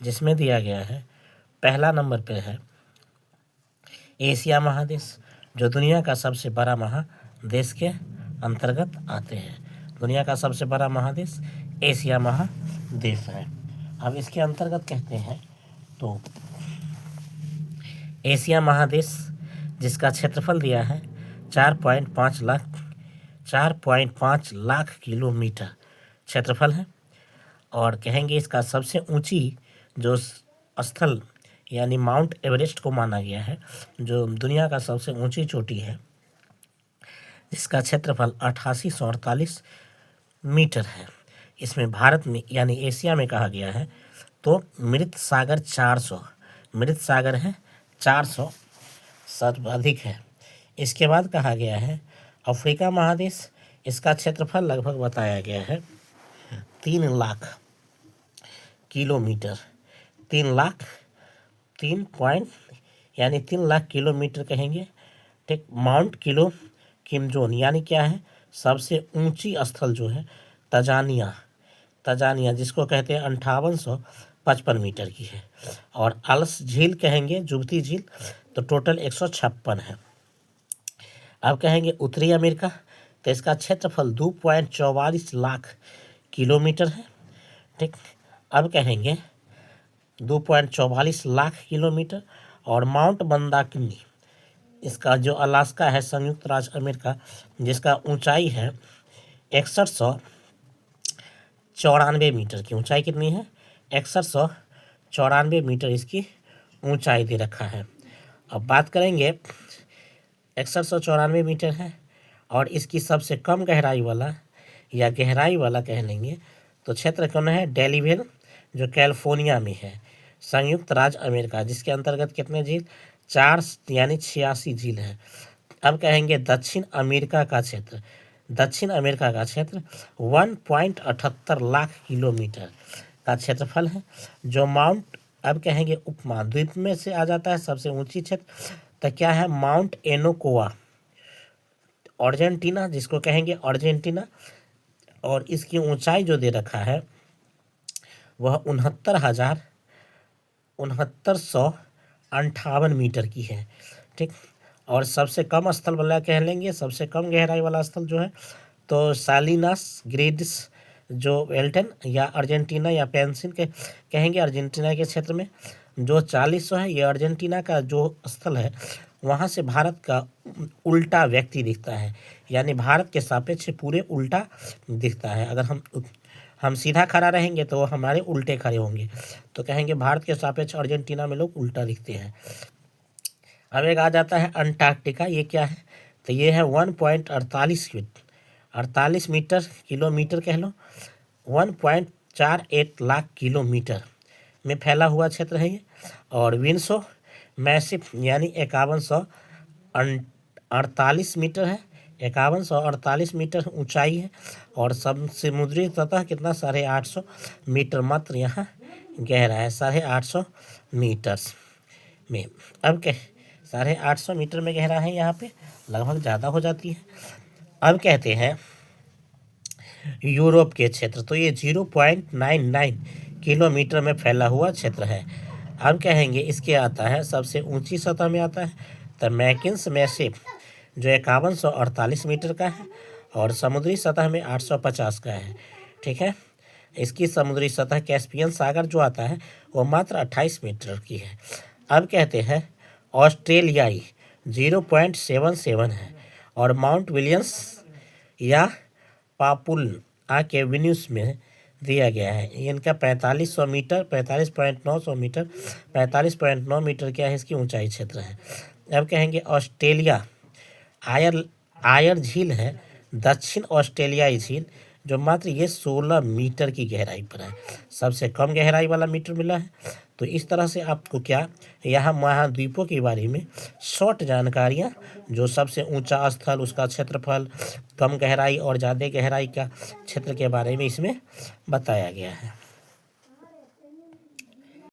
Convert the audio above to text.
जिसमें दिया गया है पहला नंबर पे है एशिया महादेश, जो दुनिया का सबसे बड़ा महादेश के अंतर्गत आते हैं। दुनिया का सबसे बड़ा महादेश एशिया महादेश है। अब इसके अंतर्गत कहते हैं तो एशिया महादेश जिसका क्षेत्रफल दिया है 4.5 लाख किलोमीटर क्षेत्रफल है। और कहेंगे इसका सबसे ऊंची जो स्थल यानी माउंट एवरेस्ट को माना गया है, जो दुनिया का सबसे ऊंची चोटी है, जिसका क्षेत्रफल 8848 मीटर है। इसमें भारत में यानी एशिया में कहा गया है तो मृत सागर 400 मृत सागर है 400 सर्वाधिक है। इसके बाद कहा गया है अफ्रीका महादेश, इसका क्षेत्रफल लगभग बताया गया है 3 लाख किलोमीटर 3 लाख 3 लाख किलोमीटर कहेंगे, ठीक। माउंट किम जोन यानी क्या है, सबसे ऊंची स्थल जो है तजानिया जिसको कहते हैं 5855 मीटर की है। और अल्स झील कहेंगे, जुबती झील, तो टोटल 156 है। अब कहेंगे उत्तरी अमेरिका, तो इसका क्षेत्रफल 2.44 लाख किलोमीटर है, ठीक। अब कहेंगे 2.44 लाख किलोमीटर। और माउंट मंदाकिनी, इसका जो अलास्का है संयुक्त राज्य अमेरिका, जिसका ऊंचाई है 6194 मीटर की ऊंचाई कितनी है, 6194 मीटर इसकी ऊंचाई दे रखा है। अब बात करेंगे 6194 मीटर है और इसकी सबसे कम गहराई वाला या गहराई वाला कह लेंगे तो क्षेत्र कौन है, डेलीवेल, जो कैलिफोर्निया में है संयुक्त राज्य अमेरिका, जिसके अंतर्गत कितने झील 4 यानी 86 झील है। अब कहेंगे दक्षिण अमेरिका का क्षेत्र 1.78 लाख किलोमीटर का क्षेत्रफल है, जो माउंट, अब कहेंगे उपमहाद्वीप में से आ जाता है सबसे ऊंची क्षेत्र, तो क्या है माउंट एनोकोआ अर्जेंटीना, जिसको कहेंगे अर्जेंटीना। और इसकी ऊंचाई जो दे रखा है वह 69,958 मीटर की है, ठीक। और सबसे कम स्थल वाला कह लेंगे, सबसे कम गहराई वाला स्थल जो है तो सालिनास ग्रेडिस, जो वेल्टन या अर्जेंटीना या पेंसिन के कहेंगे अर्जेंटीना के क्षेत्र में, जो 40 है। ये अर्जेंटीना का जो स्थल है वहाँ से भारत का उल्टा व्यक्ति दिखता है, यानी भारत के सापेक्ष पूरे उल्टा दिखता है। अगर हम सीधा खड़ा रहेंगे तो हमारे उल्टे खड़े होंगे, तो कहेंगे भारत के सापेक्ष अर्जेंटीना में लोग उल्टा दिखते हैं। अब एक आ जाता है अंटार्कटिका, ये क्या है, तो ये है 1.48 मीटर किलोमीटर कह लो, 1.48 लाख किलोमीटर में फैला हुआ क्षेत्र है ये। और विंसो मैसिव यानी 5148 मीटर है, 5148 मीटर ऊंचाई है। और सब समुद्री सतह कितना 850 मीटर मात्र यहाँ गहरा है, 850 मीटर्स में। अब क्या 850 मीटर में गहरा है, यहाँ पे लगभग ज़्यादा हो जाती है। अब कहते हैं यूरोप के क्षेत्र, तो ये 0.99 किलोमीटर में फैला हुआ क्षेत्र है। अब कहेंगे इसके आता है सबसे ऊंची सतह में आता है तो मैकिन्स मैसिव, जो 5148 मीटर का है और समुद्री सतह में 850 का है, ठीक है। इसकी समुद्री सतह कैस्पियन सागर जो आता है वो मात्र 28 मीटर की है। अब कहते हैं ऑस्ट्रेलियाई 0.77 है और माउंट विलियम्स या पापुआ के वेन्यूस में दिया गया है, इनका 4500 मीटर 45.900 मीटर 45.9 मीटर क्या है इसकी ऊंचाई क्षेत्र है। अब कहेंगे ऑस्ट्रेलिया आयर झील है, दक्षिण ऑस्ट्रेलियाई झील, जो मात्र ये 16 मीटर की गहराई पर है, सबसे कम गहराई वाला मीटर मिला है। तो इस तरह से आपको क्या यहाँ महाद्वीपों के बारे में शॉर्ट जानकारियाँ, जो सबसे ऊंचा स्थल, उसका क्षेत्रफल, कम गहराई और ज़्यादा गहराई का क्षेत्र के बारे में इसमें बताया गया है।